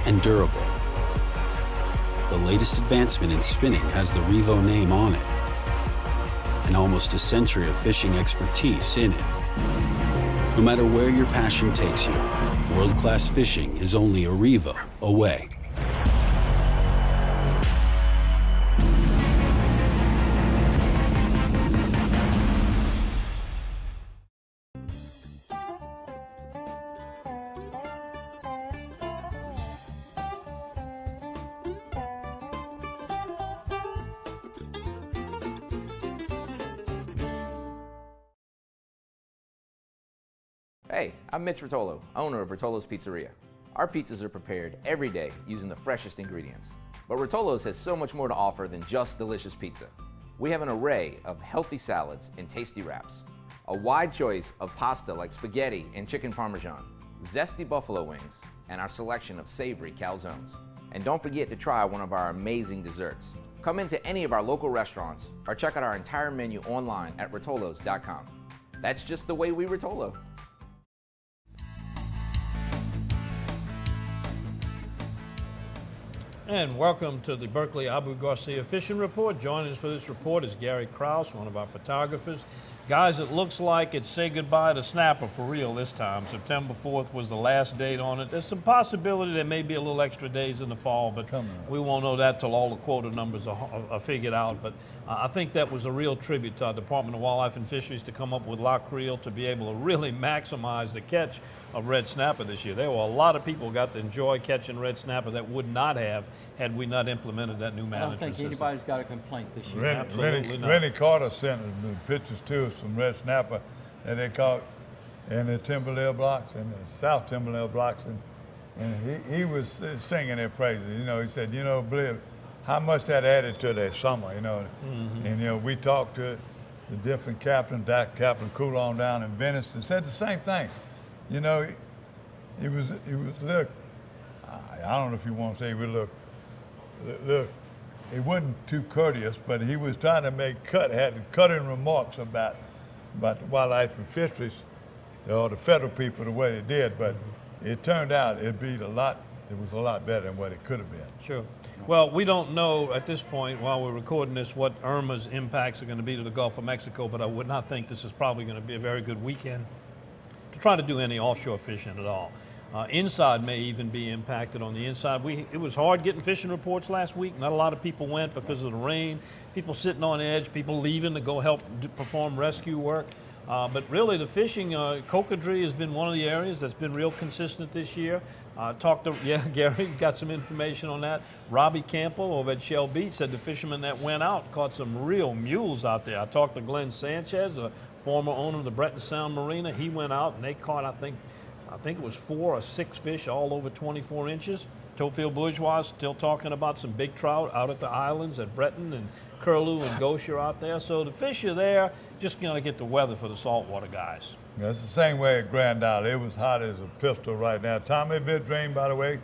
and durable. The latest advancement in spinning has the Revo name on it, and almost a century of fishing expertise in it. No matter where your passion takes you, world-class fishing is only a Revo away. Hey, I'm Mitch Rotolo, owner of Rotolo's Pizzeria. Our pizzas are prepared every day using the freshest ingredients. But Rotolo's has so much more to offer than just delicious pizza. We have an array of healthy salads and tasty wraps, a wide choice of pasta like spaghetti and chicken parmesan, zesty buffalo wings, and our selection of savory calzones. And don't forget to try one of our amazing desserts. Come into any of our local restaurants or check out our entire menu online at rotolos.com. That's just the way we Rotolo. And welcome to the Berkeley Abu Garcia Fishing Report. Joining us for this report is Gary Krause, one of our photographers. Guys, it looks like it's say goodbye to snapper for real this time. September 4th was the last date on it. There's some possibility there may be a little extra days in the fall, but we won't know that till all the quota numbers are figured out. But I think that was a real tribute to our Department of Wildlife and Fisheries to come up with La Creel to be able to really maximize the catch of red snapper this year. There were a lot of people who got to enjoy catching red snapper that would not have had we not implemented that new management system. I don't think anybody's got a complaint this year. Absolutely not. Rennie Carter sent the pictures to us from red snapper that they caught in the Timberlake blocks and the South Timberlake blocks, and he was singing their praises. You know, he said, you know, believe how much that added to their summer. You know, and you know, we talked to the different captains, Captain Coulon down in Venice, and said the same thing. You know, he was look. I don't know if you want to say we look. He wasn't too courteous, but he was trying to had cutting remarks about the wildlife and fisheries, or the federal people the way they did. But it turned out it was a lot better than what it could have been. Sure. Well, we don't know at this point while we're recording this what Irma's impacts are going to be to the Gulf of Mexico, but I would not think this is probably going to be a very good weekend to try to do any offshore fishing at all. Inside may even be impacted on the inside. It was hard getting fishing reports last week. Not a lot of people went because of the rain. People sitting on edge, people leaving to go help perform rescue work. But really the fishing, cocodrie has been one of the areas that's been real consistent this year. Gary got some information on that. Robbie Campbell over at Shell Beach said the fishermen that went out caught some real mules out there. I talked to Glenn Sanchez, the former owner of the Breton Sound Marina. He went out and they caught, I think it was 4 or 6 fish all over 24 inches. Towfield Bourgeois still talking about some big trout out at the islands at Breton, and Curlew and Gauche are out there. So the fish are there, just going to get the weather for the saltwater guys. Yeah, it's the same way at Grand Isle. It was hot as a pistol right now. Tommy Vidrain, by the way,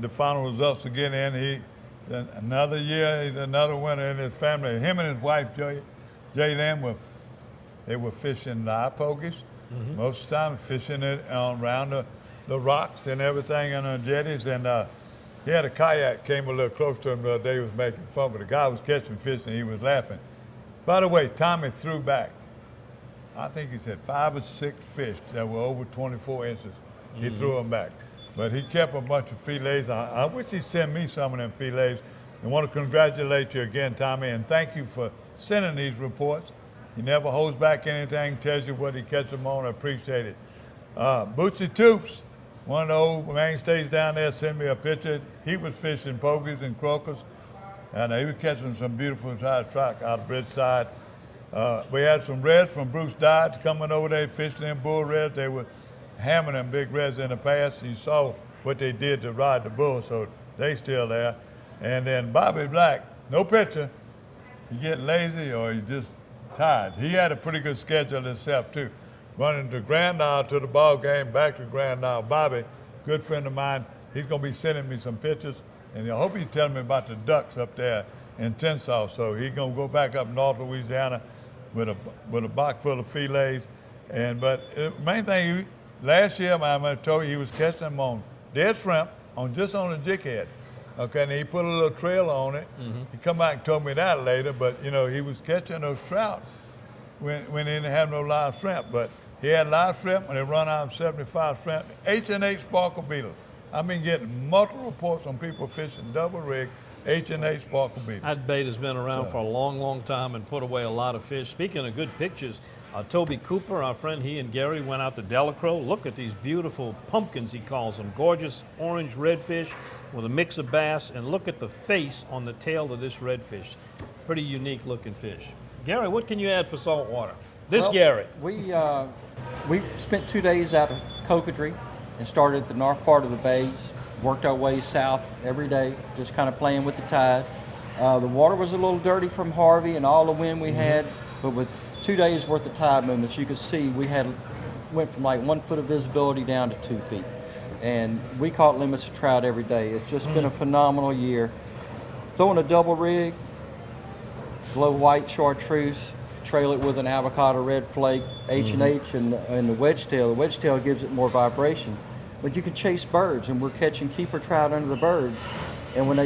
the final results again in. Another year, he's another winner in his family. Him and his wife, Jay Lamb, they were fishing live pokies. Most of the time fishing it around the rocks and everything on the jetties, and he had a kayak came a little close to him the other day. He was making fun, but the guy was catching fish and he was laughing. By the way, Tommy threw back, I think he said 5 or 6 fish that were over 24 inches. He threw them back, but he kept a bunch of fillets. I wish he'd send me some of them fillets. I want to congratulate you again, Tommy, and thank you for sending these reports. He never holds back anything, tells you what he catches them on. I appreciate it. Bootsy Toops, one of the old mainstays down there, sent me a picture. He was fishing pogies and croakers, and he was catching some beautiful size trout out of Bridgeside. We had some reds from Bruce Dodge coming over there fishing them bull reds. They were hammering them big reds in the past. You saw what they did to ride the bull, so they still there. And then Bobby Black, no picture. He getting lazy or he just tired. He had a pretty good schedule himself too. Running to Grand Isle to the ball game, back to Grand Isle. Bobby, good friend of mine, he's gonna be sending me some pictures, and I hope he's telling me about the ducks up there in Tensas. So he's gonna go back up North Louisiana with a box full of fillets. But the main thing, last year, I told you he was catching them on dead shrimp, just on a jig head. Okay, and he put a little trailer on it. He come back and told me that later, but you know, he was catching those trout when he didn't have no live shrimp. But he had live shrimp when they run out of 75 shrimp. H&H sparkle beetles. I've been getting multiple reports on people fishing double rig H&H sparkle beetles. That bait has been around for a long, long time and put away a lot of fish. Speaking of good pictures, Toby Cooper, our friend, he and Gary went out to Delacroix. Look at these beautiful pumpkins, he calls them. Gorgeous orange redfish with a mix of bass, and look at the face on the tail of this redfish. Pretty unique looking fish. Gary, what can you add for saltwater? Gary. We spent 2 days out of Cocodrie and started at the north part of the bays, worked our way south every day, just kind of playing with the tide. The water was a little dirty from Harvey and all the wind we had, but with 2 days worth of tide movements, you could see we went from like 1 foot of visibility down to 2 feet. And we caught limits of trout every day. It's just been a phenomenal year. Throwing a double rig, glow white chartreuse, trail it with an avocado red flake, H&H, and the wedge tail. The wedge tail gives it more vibration. But you can chase birds, and we're catching keeper trout under the birds. And when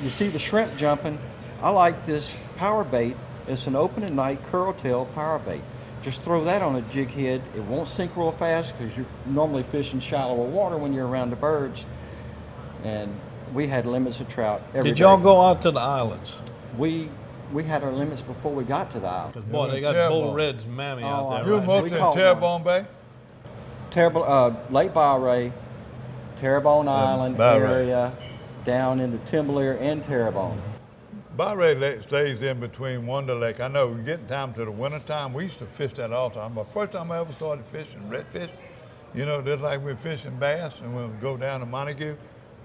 you see the shrimp jumping, I like this power bait. It's an open at night curl tail power bait. Just throw that on a jig head. It won't sink real fast because you're normally fishing shallower water when you're around the birds. And we had limits of trout every day. Did y'all go out to the islands? We had our limits before we got to the island. Because boy, they got bull reds mammy out there. You were mostly in Terrebonne Bay? Lake Bowray, Terrebonne Island area, down into Timberlier and Terrebonne. Bowray Lake stays in between Wonder Lake. I know we're getting time to the winter time. We used to fish that all the time. But first time I ever started fishing redfish, you know, just like we're fishing bass and we'll go down to Montague.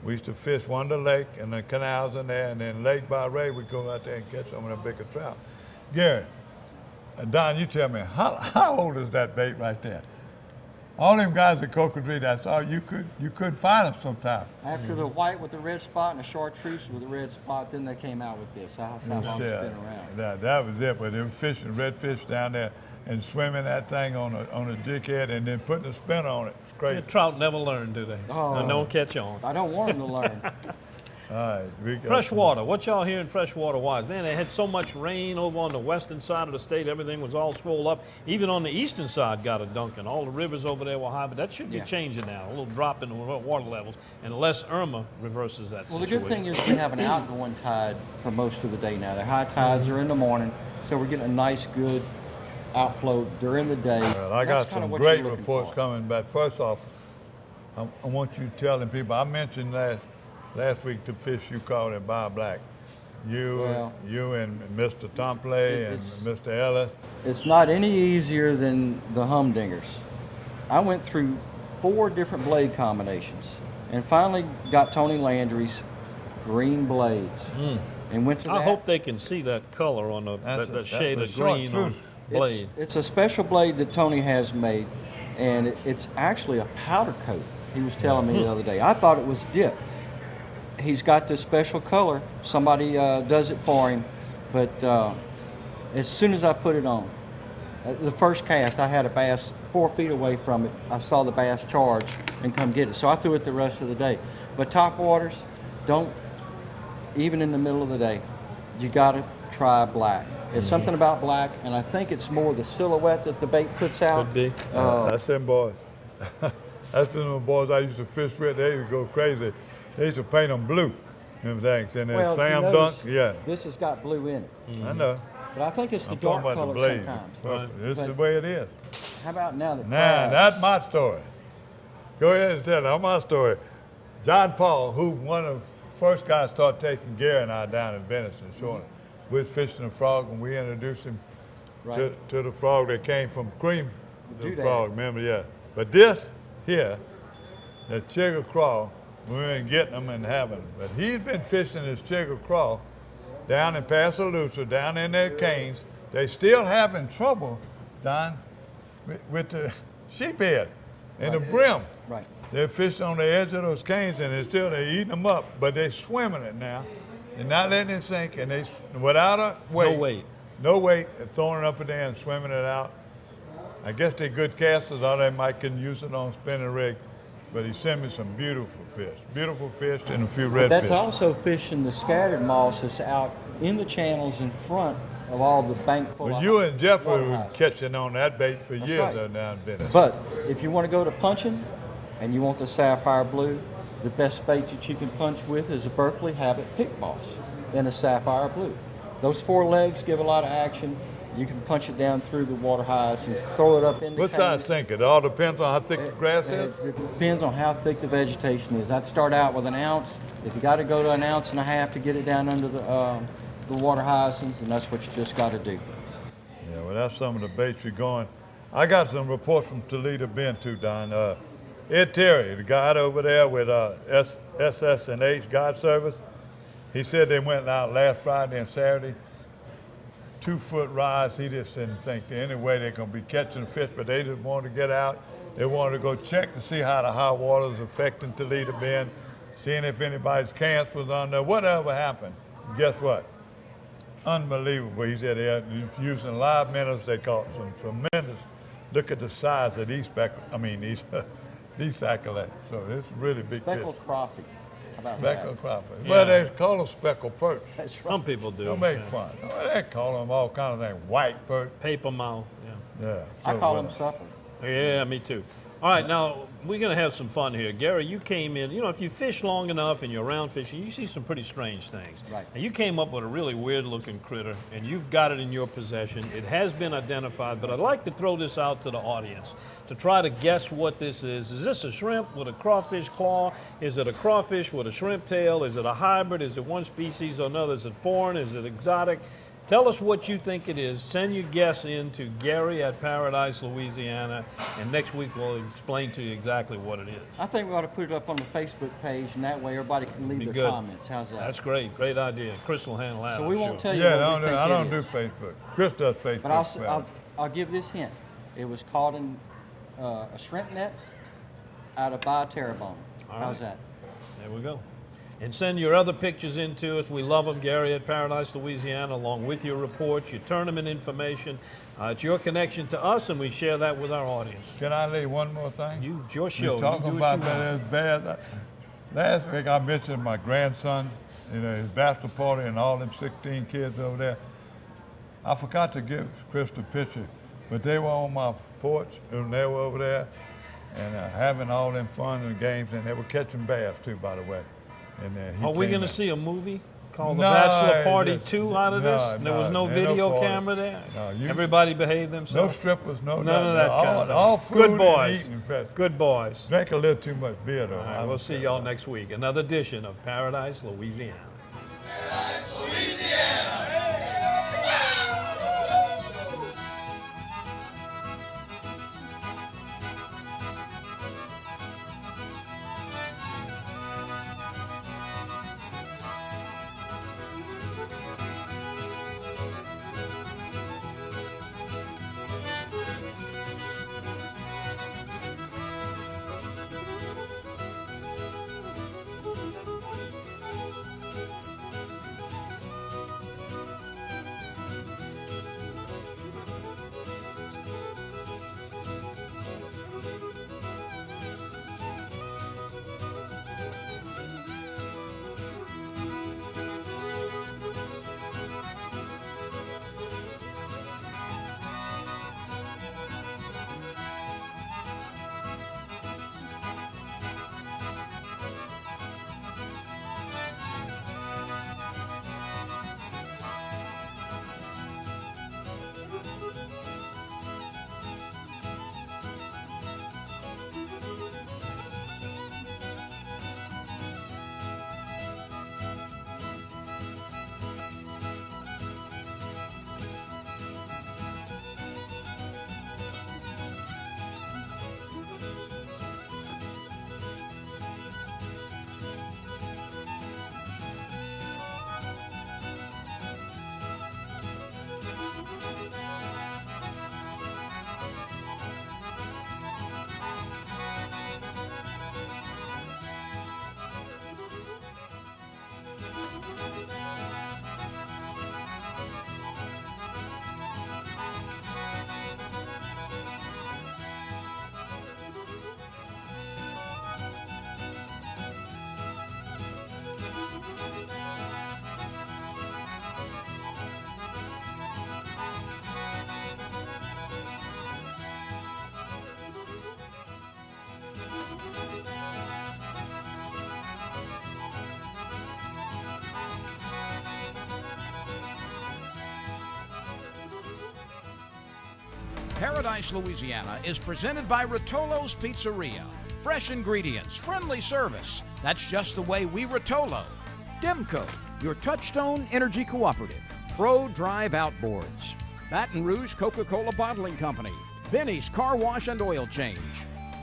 We used to fish Wonder Lake and the canals in there, and then Lake Bowray, we'd go out there and catch some of them bigger trout. Gary, Don, you tell me, how old is that bait right there? All them guys at Cocodrie, that's all you could find them sometime. After the white with the red spot and the chartreuse with the red spot, then they came out with this. That's how long it's been around. That was it, but they were fishing redfish down there and swimming that thing on a jig head and then putting a spin on it. It's crazy. The trout never learn, do they? Oh, they don't catch on. I don't want them to learn. All right, freshwater. What y'all hearing freshwater wise? Man, they had so much rain over on the western side of the state. Everything was all swollen up. Even on the eastern side got a dunking. All the rivers over there were high, but that should be changing now. A little drop in the water levels, unless Irma reverses that situation. Well, the good thing is we have an outgoing tide for most of the day now. The high tides are in the morning, so we're getting a nice, good outflow during the day. Well, I got some great reports coming back. First off, I want you telling people, I mentioned last week the fish you caught at Bob Black. You and Mr. Tomplay and Mr. Ellis. It's not any easier than the humdingers. I went through 4 different blade combinations and finally got Tony Landry's green blades. And went to I hope they can see that color on that shade of green on blade. It's a special blade that Tony has made, and it's actually a powder coat. He was telling me the other day. I thought it was dip. He's got this special color. Somebody does it for him, but as soon as I put it on, the first cast, I had a bass 4 feet away from it. I saw the bass charge and come get it, so I threw it the rest of the day. But top waters, don't, even in the middle of the day, you got to try black. It's something about black, and I think it's more the silhouette that the bait puts out. Could be. That's them boys. That's them boys I used to fish with. They used to go crazy. They used to paint them blue. Them things in there, Well, slam you dunk, notice yeah. This has got blue in it. I know. But I think it's the I'm dark talking about the color blaze. sometimes. Well, this is But the way it is. how about now the Now, crabs? that's my story. Go ahead and tell them my story. John Paul, who one of the first guys started taking Gary and I down in Venice and showing him. We was fishing the frog, and we introduced him to the frog that came from Cream, the frog, remember, yeah. But this here, the chigger craw, we ain't getting them and having them. But he's been fishing this chigger craw down in Pasalusa, down in their canes. They still having trouble, Don, with the sheephead and the brim. Right. They're fishing on the edge of those canes and they're eating them up, but they're swimming it now. They're not letting it sink, and they, without a weight. No weight, they're throwing it up in there and swimming it out. I guess they're good casters, or they might can use it on spinning rig. But he sent me some beautiful fish and a few But redfish. that's also fishing the scattered moss that's out in the channels in front of all the bank full Well, of you and Jeffrey water were highs. catching on that bait for That's years right. though down in Venice. But if you want to go to punching and you want the sapphire blue, the best bait that you can punch with is a Berkeley Habit Pick Boss in a sapphire blue. Those 4 legs give a lot of action. You can punch it down through the water highs and throw it up in the What size sink? It all depends on how thick the grass is? It depends on how thick the vegetation is. I'd start out with an ounce. If you got to go to an ounce and a half to get it down under the water hyacinths, and that's what you just got to do. Yeah, well, that's some of the baits you're going. I got some reports from Toledo Bend too, Don. Ed Terry, the guide over there with SS&H Guide Service, he said they went out last Friday and Saturday, 2-foot rise. He just didn't think there any way they're going to be catching fish, but they just wanted to get out. They wanted to go check to see how the high water is affecting Toledo Bend, seeing if anybody's camps was on there, whatever happened. Guess what? Unbelievable. He said they're using live minnows. They caught some tremendous. Look at the size of these these saccolets. So it's really big Speckled fish. crappie. How about Speckled that? crappie. Yeah. Well, they call them speckled perch. That's right. Some people do. Don't make yeah. fun. They call them all kind of things. White perch. Paper mouth, yeah. Yeah. I So, call them supple. Yeah, me too. All right, now we're going to have some fun here. Gary, you came in, you know, if you fish long enough and you're around fishing, you see some pretty strange things. Right. And you came up with a really weird looking critter, and you've got it in your possession. It has been identified, but I'd like to throw this out to the audience to try to guess what this is. Is this a shrimp with a crawfish claw? Is it a crawfish with a shrimp tail? Is it a hybrid? Is it one species or another? Is it foreign? Is it exotic? Tell us what you think it is. Send your guess in to Gary at Paradise, Louisiana, and next week we'll explain to you exactly what it is. I think we ought to put it up on the Facebook page, and that way everybody can leave Be their good. comments. How's that? That's great. Great idea. Chris will handle that. So I'm we won't sure. tell you Yeah, what we think I it don't is. do Facebook. Chris does Facebook. But well. I'll give this hint. It was caught in a shrimp net out of Bi-Terrebonne. All How's right. that? There we go. And send your other pictures in to us. We love them, Gary at Paradise, Louisiana, along with your reports, your tournament information. It's your connection to us, and we share that with our audience. Can I leave one more thing? It's your show. You're You talking do what about you want. that is bad. Last week I mentioned my grandson, his bachelor party and all them 16 kids over there. I forgot to give Chris the picture, but they were on my porch and they were over there and having all them fun and games, and they were catching bass too, by the way. And he Are we came going to in. see a movie called The No, Bachelor Party just- 2 out of no, this? There was no no, ain't no video party. camera there? No, Everybody behaved No themselves? strippers, no None nothing. of that kind of stuff. All food Good and boys. eating. In fact, Good boys. Drank a little too much beer, though. All right, we'll see y'all next week. Another edition of Paradise, Louisiana. Paradise, Louisiana is presented by Rotolo's Pizzeria. Fresh ingredients, friendly service. That's just the way we Rotolo. Demco, your Touchstone Energy Cooperative. Pro Drive Outboards. Baton Rouge Coca-Cola Bottling Company. Benny's Car Wash and Oil Change.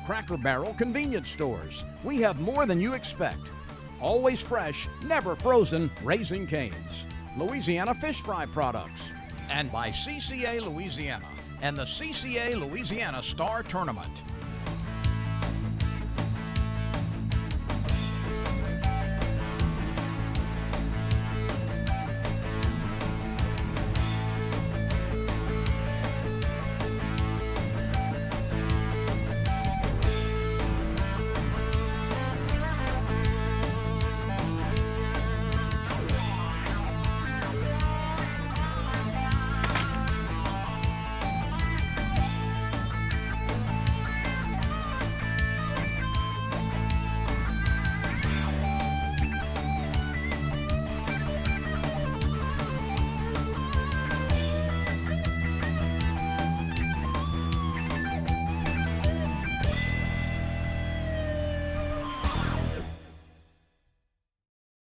Cracker Barrel Convenience Stores. We have more than you expect. Always fresh, never frozen, Raising Cane's. Louisiana Fish Fry Products. And by CCA Louisiana and the CCA Louisiana Star Tournament.